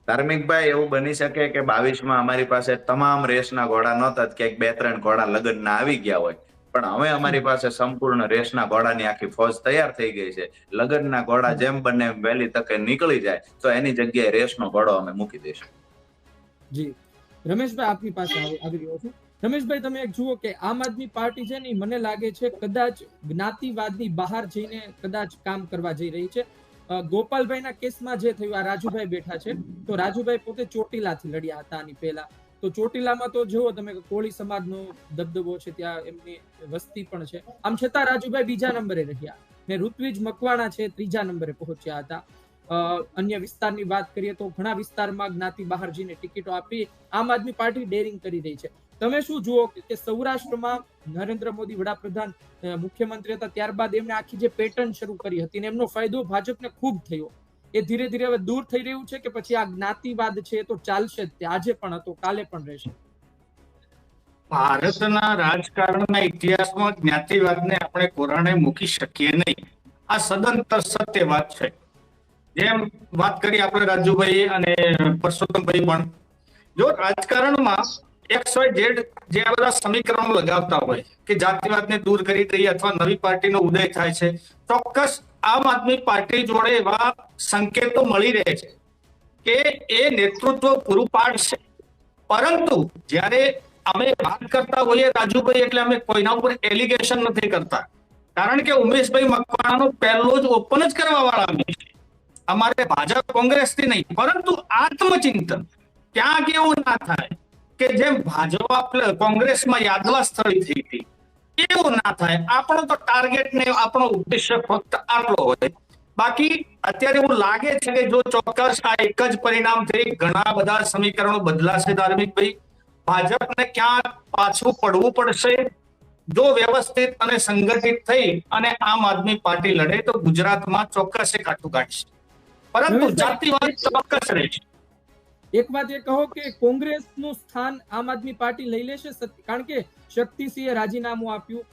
Speaker 1: ધાર્મિકભાઈ, એવું બની શકે કે 22માં અમારી પાસે તમામ રેસના ઘોડા નહોતા, ક્યાંક 2-3 ઘોડા લગ્નના આવી ગયા હોય, પણ હવે અમારી પાસે સંપૂર્ણ રેસના ઘોડાની આખી ફોજ તૈયાર થઈ ગઈ છે. લગ્નના ઘોડા જેમ બને એમ વહેલી તકે નીકળી જાય તો એની જગ્યાએ રેસનો ઘોડો અમે મૂકી દઈશું.
Speaker 4: જી રમેશભાઈ, આપની પાસે આવી રહ્યો છું. રમેશભાઈ, તમે એક જુઓ કે આમ આદમી પાર્ટી છે ને, મને લાગે છે કદાચ જ્ઞાતિવાદની બહાર જઈને કદાચ કામ કરવા જઈ રહી છે. ગોપાલભાઈના કેસમાં જે થયું, આ રાજુભાઈ બેઠા છે, તો રાજુભાઈ પોતે ચોટીલાથી લડ્યા હતા આની પહેલા. તો ચોટીલામાં તો જુઓ તમે કે કોળી સમાજનો દબદબો છે, ત્યાં એમની વસ્તી પણ છે. આમ છતાં રાજુભાઈ બીજા નંબરે રહ્યા ને ઋત્વિજ મકવાણા છે 3જા નંબરે પહોંચ્યા હતા. અન્ય વિસ્તારની વાત કરીએ તો ઘણા વિસ્તારમાં જ્ઞાતિ બહાર જઈને ટિકિટો આપી આમ આદમી પાર્ટી ડેરિંગ કરી રહી છે. તમે શું જુઓ કે સૌરાષ્ટ્રમાં નરેન્દ્ર મોદી વડાપ્રધાન મુખ્યમંત્રી હતા, ત્યારબાદ એમને આખી જે પેટર્ન શરૂ કરી હતી ને એમનો ફાયદો ભાજપને ખૂબ થયો, એ ધીરે ધીરે હવે દૂર થઈ રહ્યું છે કે પછી આ જ્ઞાતિવાદ છે તો ચાલશે જ, આજે પણ હતો, કાલે પણ રહેશે?
Speaker 2: ભારતના રાજકારણના ઇતિહાસમાં જ્ઞાતિવાદને આપણે કોરાણે મૂકી શકીએ નહીં. આ સદંતર સત્ય વાત છે. જેમ વાત કરી આપણે રાજુભાઈ અને પરસોત્તમભાઈ પણ, જો રાજકારણમાં XYZ જે આ બધા સમીકરણો લગાવતા હોય કે જાતિવાદને દૂર કરી દઈએ અથવા નવી પાર્ટીનો ઉદય થાય છે, ચોક્કસ આમ આદમી પાર્ટી જોડે એવા સંકેતો મળી રહે છે કે એ નેતૃત્વ પૂરું પાડશે. પરંતુ જ્યારે અમે વાત કરતા હોઈએ રાજુભાઈ, એટલે અમે કોઈના ઉપર એલિગેશન નથી કરતા, કારણ કે ઉમેશભાઈ મકવાણાનો પહેલો જ ઓપન જ કરવા વાળા અમે છીએ. અમારે ભાજપ કોંગ્રેસથી નહીં, પરંતુ આત્મચિંતન ક્યાં કેવું ના થાય કે જેમ ભાજપ કોંગ્રેસમાં યાદવા સ્થળી થઈ હતી એવું ના થાય. આપણો તો ટાર્ગેટ ને આપણો ઉદ્દેશ્ય ફક્ત આટલો હોય. બાકી અત્યારે એવું લાગે છે કે જો ચોક્કસ આ એક જ પરિણામથી ઘણા બધા સમીકરણો બદલાશે ધાર્મિકભાઈ. ભાજપને ક્યાં પાછું પડવું પડશે. જો વ્યવસ્થિત અને સંગઠિત થઈ અને આમ આદમી પાર્ટી લડે તો ગુજરાતમાં ચોક્કસ એ કાઠું કાઢશે, પરંતુ જાતિવાદ ચોક્કસ રહેશે.
Speaker 4: એક વાત એ કહો કે કોંગ્રેસનું સ્થાન આમ આદમી પાર્ટી લઈ લેશે, કારણ કે શક્તિસિંહે રાજીનામું આપ્યું.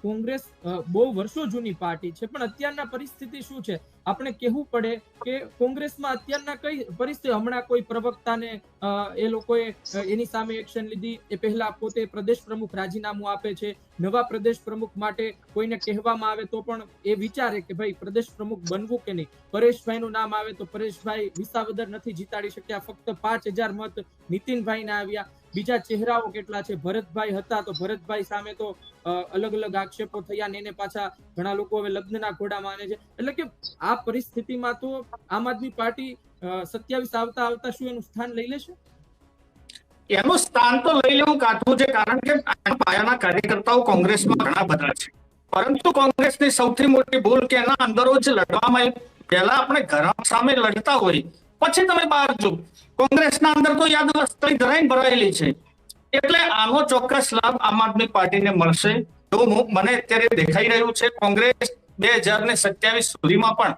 Speaker 4: કોંગ્રેસ બહુ વર્ષો જૂની પાર્ટી છે, પણ અત્યારના પરિસ્થિતિ શું છે આપણે કહેવું પડે કે કોંગ્રેસમાં અત્યારના કઈ પરિસ્થિતિ, હમણાં કોઈ પ્રવક્તાને એ લોકોએ એની સામે એક્શન લીધી, એ પહેલા પોતે પ્રદેશ પ્રમુખ રાજીનામું આપે છે. નવા પ્રદેશ પ્રમુખ માટે કોઈને કહેવામાં આવે તો પણ એ વિચારે કે ભાઈ પ્રદેશ પ્રમુખ બનવું કે નહીં. પરેશભાઈનું નામ આવે તો પરેશભાઈ વિસાવદર નથી જીતાડી શક્યા, ફક્ત 5000 મત નીતિનભાઈને આવ્યા. બીજા ચહેરાઓ કેટલા છે, ભરતભાઈ હતા તો ભરતભાઈ સામે તો અલગ અલગ આક્ષેપો થયા ને એને પાછા ઘણા લોકો હવે લગ્નના ઘોડા માને છે. એટલે કે આ પરિસ્થિતિમાં તો આમ આદમી પાર્ટી 27 આવતા શું એનું સ્થાન લઈ લેશે?
Speaker 2: એનું સ્થાન તો લઈ લેવું કાઠું છે, કારણ કે પાયાના કાર્યકર્તાઓ કોંગ્રેસમાં ઘણા બધા છે. પરંતુ કોંગ્રેસની સૌથી મોટી ભૂલ કે એના અંદરો જ લડવામાં, પહેલા આપણે ઘર સામે લડતા હોય પછી તમે બહાર જો. કોંગ્રેસના અંદર તો યાદવસ્તી ધરાઈને ભરાયેલી છે, એટલે આનો ચોક્કસ લાભ આમ આદમી પાર્ટીને મળશે એવું મને અત્યારે દેખાઈ રહ્યું છે. કોંગ્રેસ 2027 સુધીમાં પણ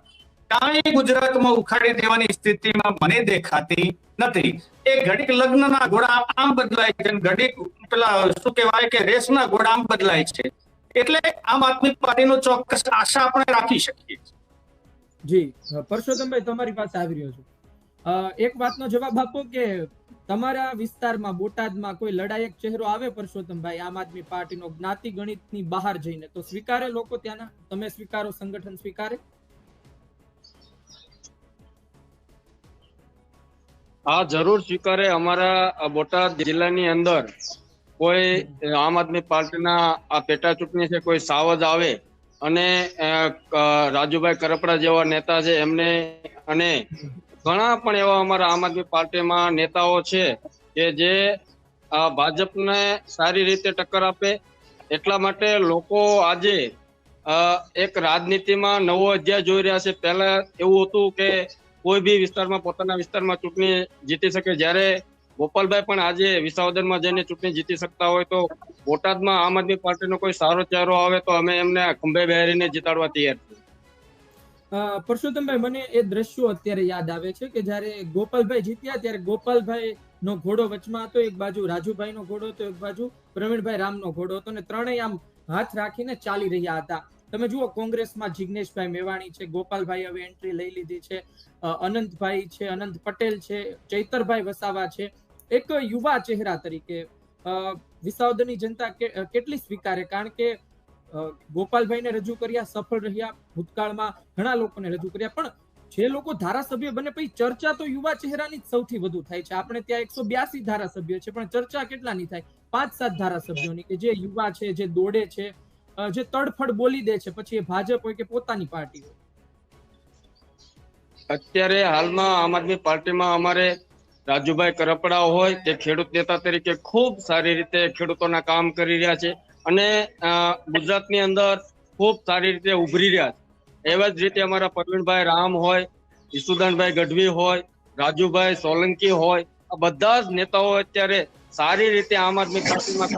Speaker 2: કાંઈ ગુજરાતમાં ઉખાડી દેવાની સ્થિતિમાં મને દેખાતી નથી. એ ઘડીક લગ્નના ઘોડા આમ બદલાય છે, ઘડીક પેલા શું કહેવાય કે રેસના ઘોડા આમ બદલાય છે. એટલે આમ આદમી પાર્ટીનો ચોક્કસ આશા આપણે રાખી શકીએ.
Speaker 4: જી પરસોત્તમભાઈ, તમારી પાસે આવી રહ્યો છું. એક વાતનો જવાબ આપો કે તમારા વિસ્તારમાં બોટાદમાં કોઈ લડાયક ચહેરો આવે પરસોત્તમભાઈ આમ આદમી પાર્ટીનો જ્ઞાતિ ગણિતની બહાર જઈને, તો સ્વીકારે લોકો ત્યાંના? તમે સ્વીકારો, સંગઠન સ્વીકારે?
Speaker 3: હા, જરૂર સ્વીકારે. અમારા બોટાદ જિલ્લાની અંદર કોઈ આમ આદમી પાર્ટીના આ પેટા ચૂંટણી છે, કોઈ સાવજ આવે અને રાજુભાઈ કરપડા જેવા નેતા છે એમને, અને ઘણા પણ એવા અમારા આમ આદમી પાર્ટીમાં નેતાઓ છે કે જે ભાજપને સારી રીતે ટક્કર આપે. એટલા માટે લોકો આજે એક રાજનીતિમાં નવો અધ્યાય જોઈ રહ્યા છે. પહેલા એવું હતું કે કોઈ બી વિસ્તારમાં પોતાના વિસ્તારમાં ચૂંટણી જીતી શકે, જ્યારે ગોપાલભાઈ પણ આજે વિસાવદરમાં જઈને ચૂંટણી જીતી શકતા હોય, તો બોટાદમાં આમ આદમી પાર્ટીનો કોઈ સારો ચહેરો આવે તો અમે એમને ખંભે બેહારીને જીતાડવા તૈયાર છીએ.
Speaker 4: પરસોત્તમભાઈ, મને એ દ્રશ્યો અત્યારે યાદ આવે છે કે જ્યારે ગોપાલભાઈ જીત્યા ત્યારે ગોપાલભાઈ નો ઘોડો વચમાં હતો, એક બાજુ રાજુભાઈ નો ઘોડો હતો, એક બાજુ પ્રવીણભાઈ રામનો ઘોડો હતો, અને ત્રણેય આમ હાથ રાખીને ચાલી રહ્યા હતા. તમે જુઓ, કોંગ્રેસમાં જિગ્નેશભાઈ મેવાણી છે, ગોપાલભાઈ હવે એન્ટ્રી લઈ લીધી છે, અનંતભાઈ છે, અનંત પટેલ છે, ચૈતરભાઈ વસાવા છે. એક યુવા ચહેરા તરીકે વિસાવદરની જનતા કેટલી સ્વીકારે? કારણ કે ગોપાલભાઈને રજૂ કર્યા, સફળ રહ્યા, ભૂતકાળમાં ઘણા લોકોને રજૂ કર્યા, પણ જે લોકો ધારાસભ્ય બને પછી ચર્ચા તો યુવા ચહેરાની જ સૌથી વધુ થાય છે. આપણે ત્યાં 182 ધારાસભ્યો છે, પણ ચર્ચા કેટલાની થાય? 5-7 ધારાસભ્યોની, કે જે યુવા છે, જે દોડે છે, જે તડફડ બોલી દે છે, પછી એ ભાજપ હોય કે પોતાની પાર્ટી હોય.
Speaker 3: અત્યારે હાલમાં આમ આદમી પાર્ટીમાં અમારે રાજુભાઈ કરપડા હોય તે ખેડૂત નેતા તરીકે ખૂબ સારી રીતે ખેડૂતોના કામ કરી રહ્યા છે અને ગુજરાતની અંદર ખૂબ સારી રીતે ઉભરી રહ્યા છે. એવા જ રીતે અમારા પ્રવીણભાઈ રામ હોય, ઈસુદાનભાઈ ગઢવી હોય, રાજુભાઈ સોલંકી હોય, આ બધા જ નેતાઓ અત્યારે સારી રીતે આમ આદમી પાર્ટીમાં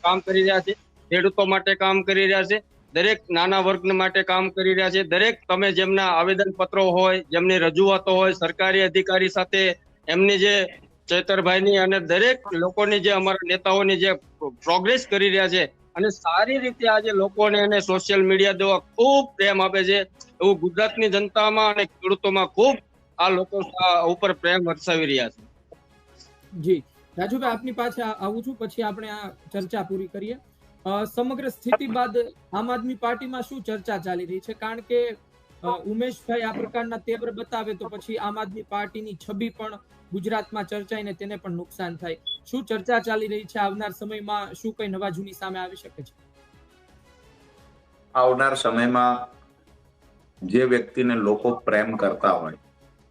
Speaker 3: કામ કરી રહ્યા છે. ખેડૂતો માટે કામ કરી રહ્યા છે, દરેક નાના વર્ગ માટે કામ કરી રહ્યા છે. દરેક તમે જેમના આવેદન પત્રો હોય, જેમની રજૂઆતો હોય, સરકારી અધિકારી સાથે એમની જે ચૈતરભાઈની અને દરેક લોકોની જે અમારા નેતાઓની જે પ્રોગ્રેસ કરી રહ્યા છે અને સારી રીતે આજે લોકોને એને સોશિયલ મીડિયા દ્વારા ખૂબ પ્રેમ આપે છે, એવું ગુજરાતની જનતામાં અને ખેડૂતોમાં ખૂબ આ લોકો ઉપર પ્રેમ વરસાવી રહ્યા છે.
Speaker 4: જી રાજુભાઈ, આપની પાસે આવું છું, પછી આપણે આ ચર્ચા પૂરી કરીએ. સમગ્ર સ્થિતિ બાદ આમ આદમી પાર્ટીમાં શું ચર્ચા ચાલી રહી છે? કારણ કે ઉમેશભાઈ આ પ્રકારના તેવર બતાવે તો પછી આમ આદમી પાર્ટીની છબી પણ ગુજરાતમાં ચર્ચાઈને તેને પણ નુકસાન થાય. શું ચર્ચા ચાલી રહી છે? આવનાર સમયમાં શું કઈ નવા જૂની સામે આવી શકે છે?
Speaker 1: આવનાર સમયમાં જે વ્યક્તિને લોકો પ્રેમ કરતા હોય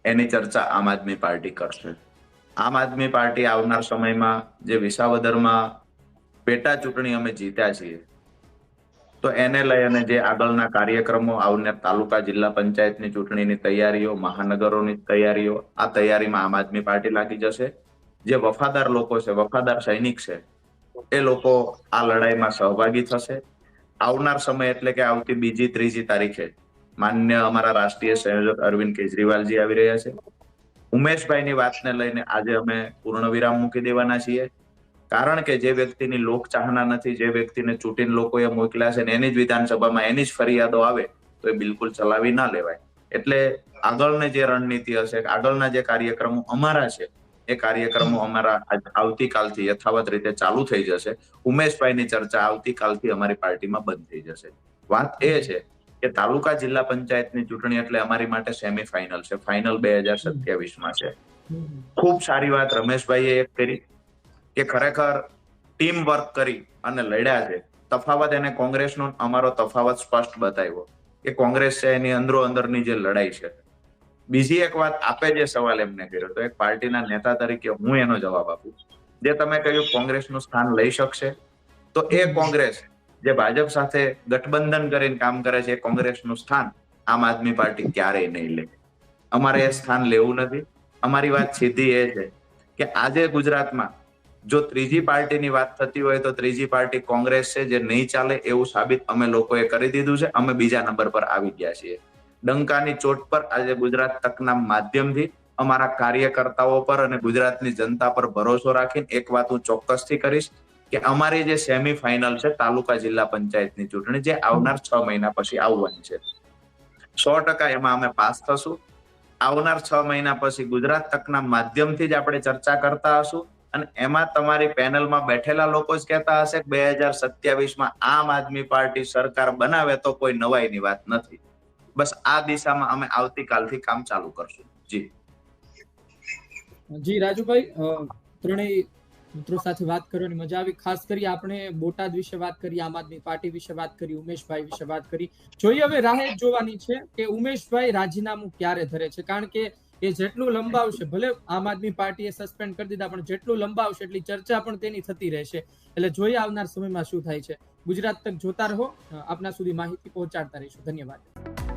Speaker 1: એની ચર્ચા આમ આદમી પાર્ટી કરશે. આમ આદમી પાર્ટી આવનાર સમયમાં જે વિસાવદરમાં પેટા ચૂંટણી અમે જીત્યા છીએ, તો એને લઈ અને જે આગળના કાર્યક્રમો, આવનાર તાલુકા જિલ્લા પંચાયતની ચૂંટણીની તૈયારીઓ, મહાનગરોની તૈયારીઓ, આ તૈયારીમાં આમ આદમી પાર્ટી લાગી જશે. જે વફાદાર લોકો છે, વફાદાર સૈનિક છે, એ લોકો આ લડાઈમાં સહભાગી થશે. આવનાર સમય એટલે કે આવતી 2, 3 તારીખે માન્ય અમારા રાષ્ટ્રીય સંયોજક અરવિંદ કેજરીવાલજી આવી રહ્યા છે. ઉમેશભાઈની વાતને લઈને આજે અમે પૂર્ણ વિરામ મૂકી દેવાના છીએ. કારણ કે જે વ્યક્તિની લોકચાહના નથી, જે વ્યક્તિને ચૂંટીને લોકોએ મોકલ્યા છે ને એની જ વિધાનસભામાં એની જ ફરિયાદો આવે તો એ બિલકુલ ચલાવી ના લેવાય. એટલે આગળની જે રણનીતિ હશે, આગળના જે કાર્યક્રમો અમારા છે, એ કાર્યક્રમો અમારા આવતીકાલથી યથાવત રીતે ચાલુ થઈ જશે. ઉમેશભાઈની ચર્ચા આવતીકાલથી અમારી પાર્ટીમાં બંધ થઈ જશે. વાત એ છે કે તાલુકા જિલ્લા પંચાયતની ચૂંટણી એટલે અમારી માટે સેમીફાઇનલ છે, ફાઇનલ 2027માં છે. ખૂબ સારી વાત રમેશભાઈએ એક કરી કે ખરેખર ટીમ વર્ક કરી અને લડ્યા છે. તફાવત એને કોંગ્રેસનો અમારો તફાવત સ્પષ્ટ બતાવ્યો કે કોંગ્રેસ છે એની અંદરો અંદરની જે લડાઈ છે. બીજી એક વાત, આપે જે સવાલ એમને કર્યો તો એક પાર્ટીના નેતા તરીકે હું એનો જવાબ આપું. જે તમે કહ્યું કોંગ્રેસનું સ્થાન લઈ શકશે, તો એ કોંગ્રેસ જે ભાજપ સાથે ગઠબંધન કરીને કામ કરે છે, એ કોંગ્રેસનું સ્થાન આમ આદમી પાર્ટી ક્યારેય નહીં લે. અમારે એ સ્થાન લેવું નથી. અમારી વાત સીધી એ છે કે આજે ગુજરાતમાં જો ત્રીજી પાર્ટીની વાત થતી હોય તો ત્રીજી પાર્ટી કોંગ્રેસ છે, જે નહીં ચાલે એવું સાબિત અમે લોકોએ કરી દીધું છે. અમે બીજા નંબર પર આવી ગયા છીએ. ડંકાની ચોટ પર આજે ગુજરાત તકના માધ્યમથી અમારા કાર્યકર્તાઓ પર અને ગુજરાતની જનતા પર ભરોસો રાખીને એક વાત હું ચોક્કસથી કરીશ કે અમારી જે સેમીફાઇનલ છે તાલુકા જિલ્લા પંચાયતની ચૂંટણી, જે આવનાર 6 મહિના પછી આવવાની છે, 100% એમાં અમે પાસ થશું. આવનાર 6 મહિના પછી ગુજરાત તકના માધ્યમથી જ આપણે ચર્ચા કરતા હશું અને એમાં તમારી પેનલમાં બેઠેલા લોકો જ કહેતા હશે કે 2027માં આમ આદમી પાર્ટી સરકાર બનાવે તો કોઈ નવાઈની વાત નથી. બસ આ દિશામાં અમે આવતીકાલથી કામ ચાલુ કરશું.
Speaker 4: જી રાજુભાઈ, ત્રણેય મિત્રો સાથે વાત કરવાની મજા આવી. ખાસ કરી આપણે બોટાદ વિશે વાત કરી, આમ આદમી પાર્ટી વિશે વાત કરી, ઉમેશભાઈ વિશે વાત કરી. જોઈએ હવે રાહ જોવાની છે કે ઉમેશભાઈ રાજીનામું ક્યારે ધરે છે. કારણ કે એ જેટલું લંબાવશે, ભલે આમ આદમી પાર્ટીએ સસ્પેન્ડ કરી દીધા, પણ જેટલું લંબાવશે એટલી ચર્ચા પણ તેની થતી રહેશે. એટલે જોઈએ આવનાર સમયમાં શું થાય છે. ગુજરાત તક જોતા રહો, આપના સુધી માહિતી પહોંચાડતા રહીશું. ધન્યવાદ.